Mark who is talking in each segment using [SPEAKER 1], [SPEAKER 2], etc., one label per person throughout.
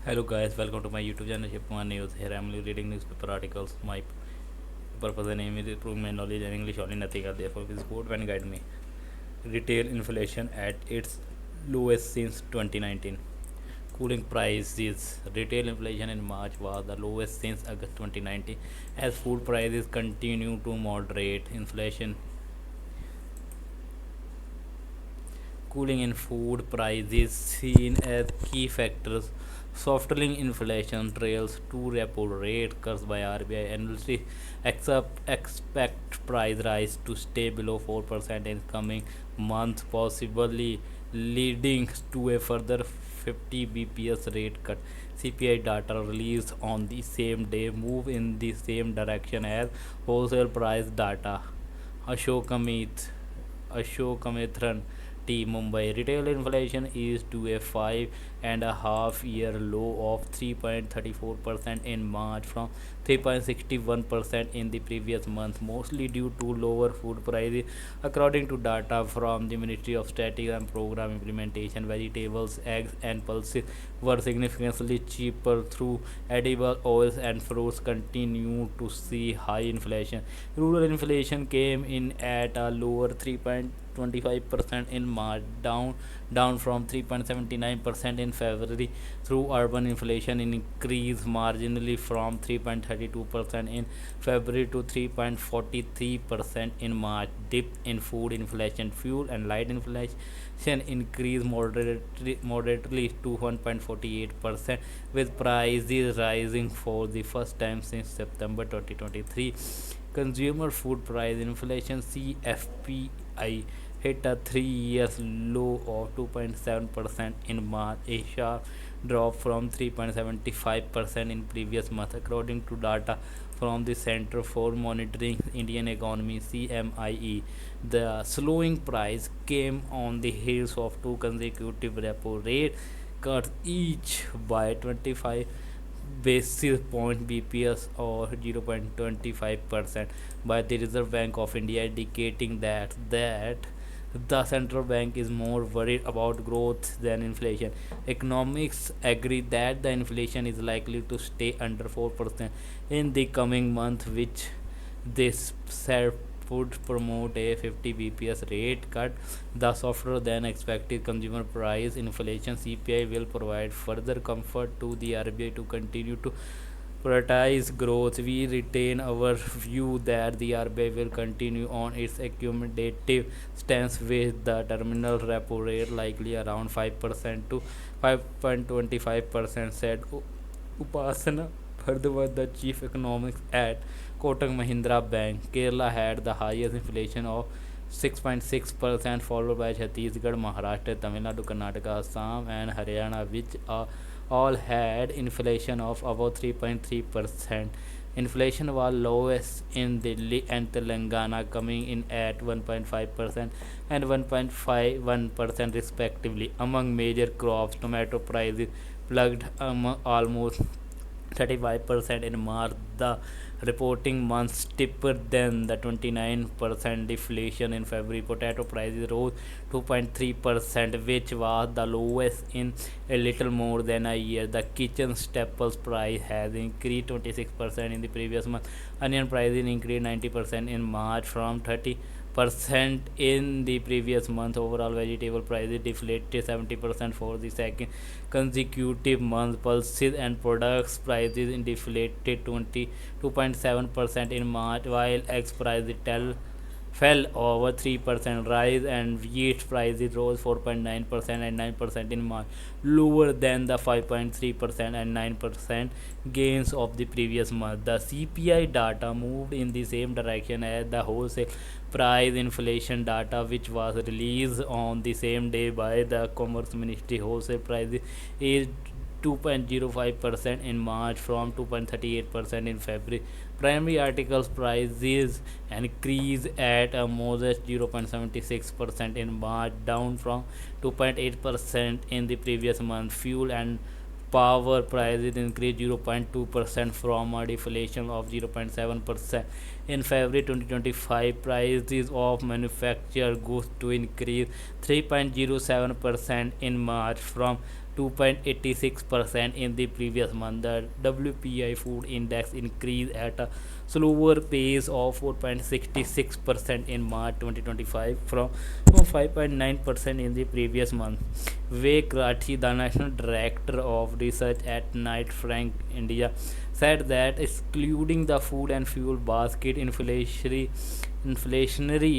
[SPEAKER 1] Hello guys, welcome to my YouTube channel Shipman News. Here I am reading newspaper articles. My purpose and aim is improving my knowledge and English only, nothing else. Therefore, please support and guide me. Retail inflation at its lowest since 2019. Cooling prices. Retail inflation in March was the lowest since August 2019 as food prices continue to moderate. Inflation cooling in food prices seen as key factors. Softening inflation trails two repo rate cuts by RBI. Analysts expect price rise to stay below 4% in coming months, possibly leading to a further 50 bps rate cut. CPI data released on the same day move in the same direction as wholesale price data. Ashokamith Ashokamitran T Mumbai retail inflation is to a 5.5 year low of 3.34% in March from 3.61% in the previous month, mostly due to lower food prices. According to data from the Ministry of Statistics and Program Implementation, vegetables, eggs, and pulses were significantly cheaper through edible oils and fruits continue to see high inflation. Rural inflation came in at a lower 3.25% in March, down from 3.79% in February. Through urban inflation increased marginally from 3.32% in February to 3.43% in March. Dip in food inflation, fuel and light inflation increased moderately to 1.48%, with prices rising for the first time since September 2023. Consumer food price inflation CFPI hit a 3 year low of 2.7% in March, a sharp drop from 3.75% in previous month, according to data from the Center for Monitoring Indian Economy CMIE. The slowing price came on the heels of two consecutive repo rate cuts, each by 25 basis point BPS or 0.25% by the Reserve Bank of India, indicating that the central bank is more worried about growth than inflation. Economics agree that the inflation is likely to stay under 4% in the coming month, which this said would promote a 50 bps rate cut. The softer than expected consumer price inflation CPI will provide further comfort to the RBI to continue to prioritize growth. We retain our view that the RBI will continue on its accommodative stance with the terminal repo rate likely around 5% to 5.25%, said Upasana Bhardwaj, the chief economist at Kotak Mahindra Bank. Kerala had the highest inflation of 6.6%, followed by Chhattisgarh, Maharashtra, Tamil Nadu, Karnataka, Assam, and Haryana, which all had inflation of about 3.3%. Inflation was lowest in Delhi and Telangana, coming in at 1.5% and 1.51% respectively. Among major crops, tomato prices plugged almost 35% in March, the reporting month steeper than the 29% deflation in February. Potato prices rose 2.3%, which was the lowest in a little more than a year. The kitchen staples price has increased 26% in the previous month. Onion prices increased 90% in March from 30% in the previous month. Overall vegetable prices deflated 70% for the second consecutive month. Pulses and products prices deflated 22.7% in March, while eggs prices fell over 3%. Rice and wheat prices rose 4.9% and 9% in March, lower than the 5.3% and 9% gains of the previous month. The CPI data moved in the same direction as the wholesale price inflation data, which was released on the same day by the Commerce Ministry. Wholesale prices is 2.05% in March from 2.38% in February. Primary articles prices increased at a modest 0.76% in March, down from 2.8% in the previous month. Fuel and power prices increased 0.2% from a deflation of 0.7% in February 2025. Prices of manufactured goods to increase 3.07% in March from 2.86% in the previous month. The WPI food index increased at a slower pace of 4.66% in March 2025 from 5.9% in the previous month. Vivek Rathi, the national director of research at Knight Frank India, said that excluding the food and fuel basket, inflationary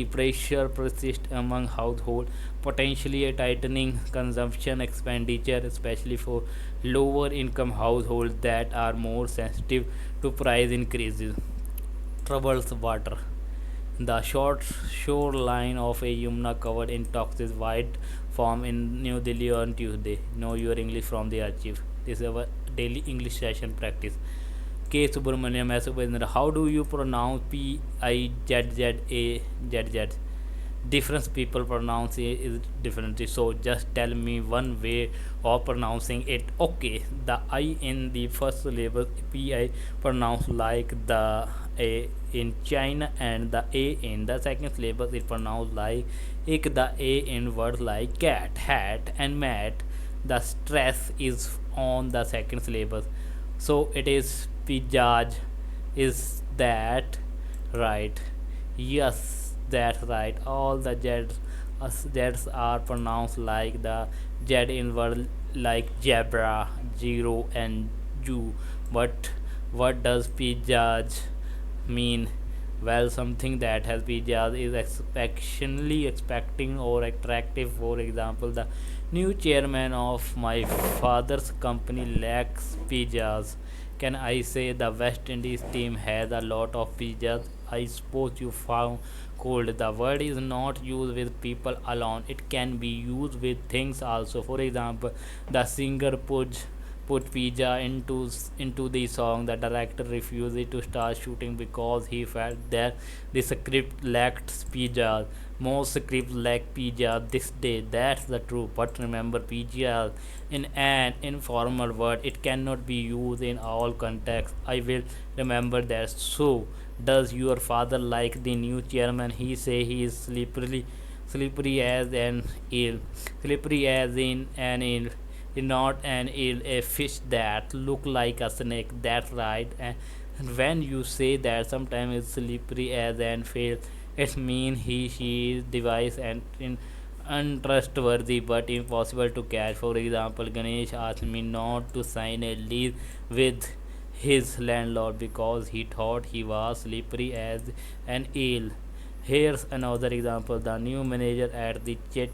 [SPEAKER 1] pressure persists among households, potentially tightening consumption expenditure, especially for lower income households that are more sensitive to price increases. Troubles water. The short shoreline of a Yamuna covered in toxic white foam in New Delhi on Tuesday. Know your English from the archive. This is our daily English session practice. K. Subramaniam S. Ubendra. How do you pronounce PIZZAZZ? Different people pronounce it is differently. So just tell me one way of pronouncing it. Okay, the I in the first syllable PI pronounced like the A in China, and the A in the second syllable is pronounced like ik. The A in words like cat, hat, and mat. The stress is on the second syllable. So it is pijaj. Is that right? Yes, that's right. All the Z's are pronounced like the Z in word like zebra, zero, and Jew. But what does pijaj mean? Well, something that has pijaz is expectationally expecting or attractive. For example, the new chairman of my father's company lacks pijaz. Can I say the West Indies team has a lot of pijaz? I suppose you found cold. The word is not used with people alone. It can be used with things also. For example, the singer put pizza into the song. The director refused to start shooting because he felt that the script lacked pizza. Most scripts lack pizza this day. That's the truth. But remember, pizza in an informal word. It cannot be used in all contexts. I will remember that. So, does your father like the new chairman? He say he is slippery as an eel. Slippery as in an eel, not an eel, a fish that look like a snake. That's right. And when you say that sometimes it's slippery as an fail, it means she is device and untrustworthy but impossible to catch. For example, Ganesh asked me not to sign a lease with his landlord because he thought he was slippery as an eel. Here's another example. The new manager at the Chet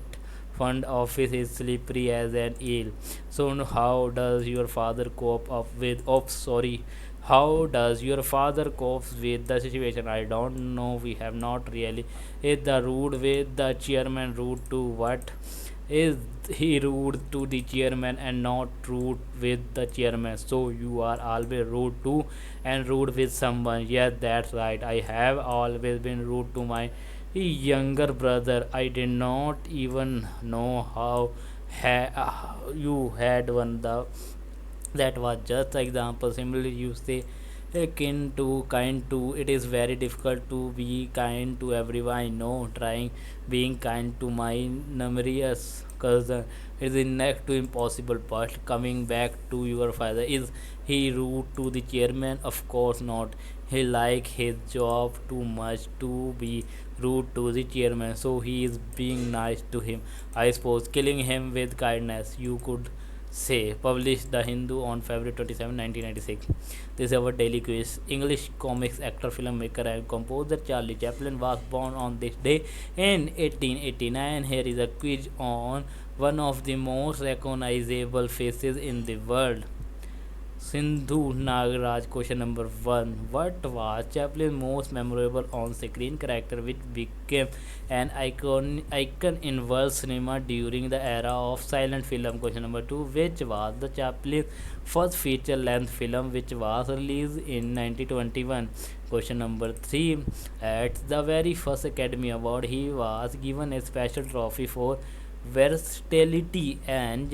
[SPEAKER 1] Fund office is slippery as an eel. So how does your father cope up with? Oops, sorry. How does your father cope with the situation? I don't know. We have not really. Is the rude with the chairman rude to what? Is he rude to the chairman and not rude with the chairman? So you are always rude to and rude with someone. Yes, that's right. I have always been rude to my younger brother. I did not even know how you had one. That was just an example. Similarly, you say kin to, kind to. It is very difficult to be kind to everyone. I know. Trying being kind to my numerous cousin is next to impossible. But coming back to your father, is he rude to the chairman? Of course not. He like his job too much to be rude to the chairman. So he is being nice to him. I suppose killing him with kindness. You could say. Published The Hindu on February 27, 1996. This is our daily quiz. English comics actor, filmmaker, and composer Charlie Chaplin was born on this day in 1889. Here is a quiz on one of the most recognizable faces in the world. Sindhu Nagaraj. Question number 1. What was Chaplin's most memorable on-screen character which became an icon in world cinema during the era of silent film? Question number 2. Which was the Chaplin's first feature-length film which was released in 1921? Question number 3. At the very first Academy Award, he was given a special trophy for versatility and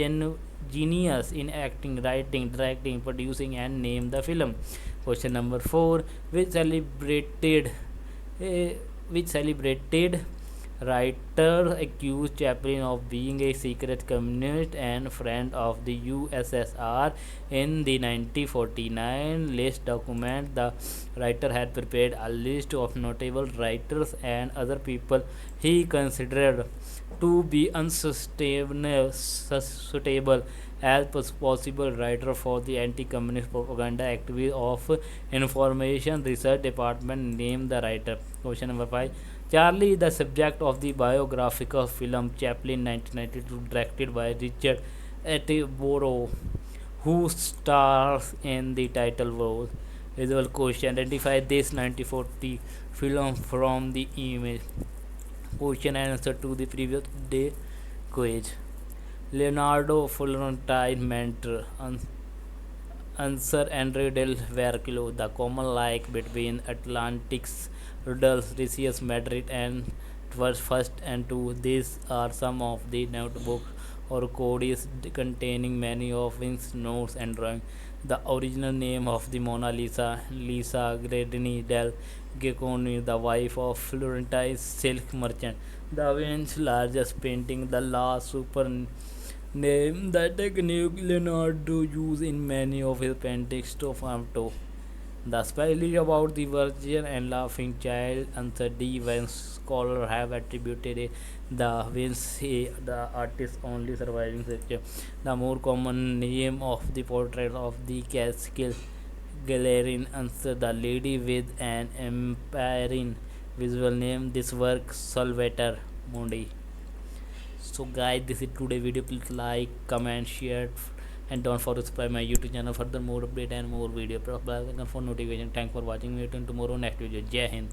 [SPEAKER 1] genius in acting, writing, directing, producing, and name the film. Question number 4. Which celebrated eh, which celebrated Writer accused Chaplin of being a secret communist and friend of the USSR. In the 1949 list document, the writer had prepared a list of notable writers and other people he considered to be unsuitable as possible writer for the anti-communist propaganda activity of information research department named the writer. Question number 5. Charlie, the subject of the biographical film Chaplin 1992, directed by Richard Attenborough, who stars in the title role. Visual question: identify this 1940 film from the image. Question and answer to the previous day quiz. Leonardo Florentine Mentor. Answer Andre del Vercillo. The common like between Atlantic's Rudolf Ricius Madrid and first and two. These are some of the notebooks or codes containing many of his notes and drawings. The original name of the Mona Lisa, Lisa Gradini del Giacomo, the wife of Florentine's silk merchant. Da Vinci's largest painting, The Last Supper, name the technique Leonardo used in many of his paintings to Famto. The spelling about the Virgin and Laughing Child. Answer D. When scholars have attributed the Vinci, the artist's only surviving picture. The more common name of the portrait of the Catskill Gallery. Answer the lady with an empyrean visual name. This work Salvator Mundi. So guys, this is today video. Please like, comment, share, and don't forget to subscribe my YouTube channel for the more update and more video. Press bell icon for notification. Thanks for watching. Meet you tomorrow next video. Jai Hind.